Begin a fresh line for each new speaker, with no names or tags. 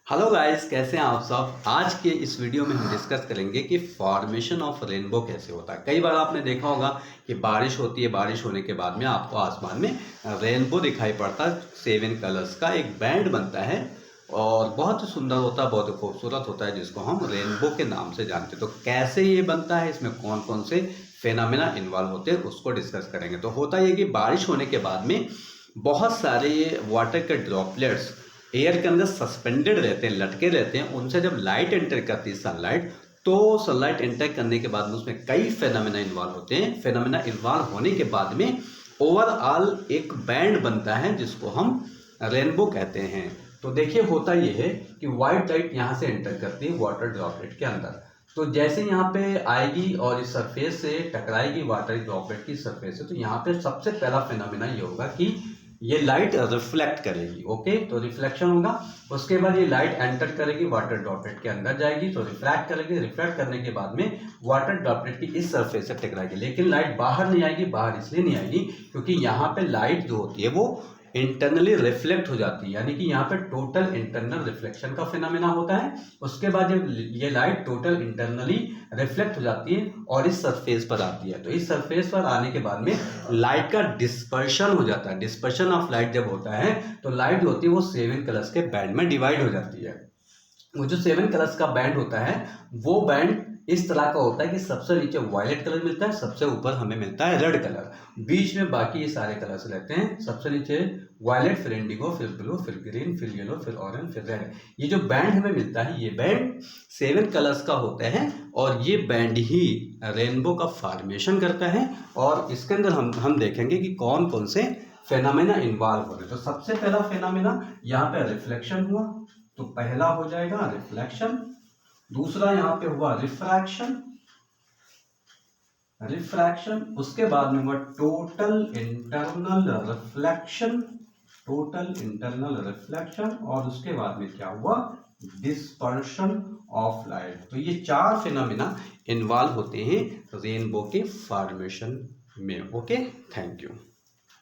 Hello guys, कैसे हैं आप सब। आज के इस वीडियो में हम डिस्कस करेंगे कि फॉर्मेशन ऑफ रेनबो कैसे होता है। कई बार आपने देखा होगा कि बारिश होती है, बारिश होने के बाद में आपको आसमान में रेनबो दिखाई पड़ता है। 7 कलर्स का एक बैंड बनता है और बहुत ही सुंदर होता है, बहुत ही खूबसूरत होता है, जिसको हम रेनबो के नाम से जानते हैं। तो कैसे ये बनता है, इसमें कौन कौन से फेनामिना इन्वॉल्व होते हैं, उसको डिस्कस करेंगे। तो होता ये कि बारिश होने के बाद में बहुत सारे वाटर के ड्रॉपलेट्स एयर के अंदर सस्पेंडेड रहते हैं, लटके रहते हैं। उनसे जब लाइट एंटर करती है सनलाइट, तो सनलाइट एंटर करने के बाद में उसमें कई फेनोमेना इन्वॉल्व होते हैं। फेनोमेना इन्वॉल्व होने के बाद में ओवरऑल एक बैंड बनता है जिसको हम रेनबो कहते हैं। तो देखिए, होता ये है कि वाइट लाइट यहाँ से एंटर करती है वाटर ड्रॉपलेट के अंदर। तो जैसे यहाँ पे आएगी और इस सरफेस से टकराएगी वाटर ड्रॉपलेट की सरफेस से, तो यहाँ पे सबसे पहला फेनोमेना ये होगा कि ये लाइट रिफ्लेक्ट करेगी। ओके, तो रिफ्लेक्शन होगा। उसके बाद ये लाइट एंटर करेगी वाटर ड्रॉपलेट के अंदर, जाएगी तो रिफ्लेक्ट करेगी। रिफ्लेक्ट करने के बाद में वाटर ड्रॉपलेट की इस सरफेस से टकराएगी, लेकिन लाइट बाहर नहीं आएगी। बाहर इसलिए नहीं आएगी क्योंकि यहाँ पे लाइट जो होती है वो इंटरनली रिफ्लेक्ट हो जाती है, यानी कि यहाँ पे टोटल इंटरनल रिफ्लेक्शन का फिनोमेना होता है। उसके बाद जब ये लाइट टोटल इंटरनली रिफ्लेक्ट हो जाती है और इस सरफेस पर आती है, तो इस सरफेस पर आने के बाद में लाइट का डिस्पर्शन हो जाता है। डिस्पर्शन ऑफ लाइट जब होता है तो लाइट होती है वो 7 कलर्स के बैंड में डिवाइड हो जाती है। वो जो 7 कलर्स का बैंड होता है वो बैंड इस तरह का होता है कि सबसे नीचे वायलेट कलर मिलता है, सबसे ऊपर हमें मिलता है रेड कलर, बीच में बाकी ये सारे कलर्स रहते हैं। सबसे नीचे वायलेट, फिर इंडिगो, फिर ब्लू, फिर ग्रीन, फिर येलो, फिर ऑरेंज, फिर रेड। ये जो बैंड हमें मिलता है ये बैंड 7 कलर्स का होता है और ये बैंड ही रेनबो का फॉर्मेशन करता है। और इसके अंदर हम देखेंगे कि कौन कौन से फेनामेना इन्वॉल्व हो रहे हैं। तो सबसे पहला फेनामेना यहाँ पे रिफ्लेक्शन हुआ, तो पहला हो जाएगा रिफ्लेक्शन। दूसरा यहाँ पे हुआ रिफ्रैक्शन, रिफ्रैक्शन। उसके बाद में हुआ total internal reflection, total internal reflection. और उसके बाद में क्या हुआ, डिस्पर्शन ऑफ लाइट। तो ये 4 फिनोमिना इन्वॉल्व होते हैं रेनबो के फॉर्मेशन में। Okay, thank you.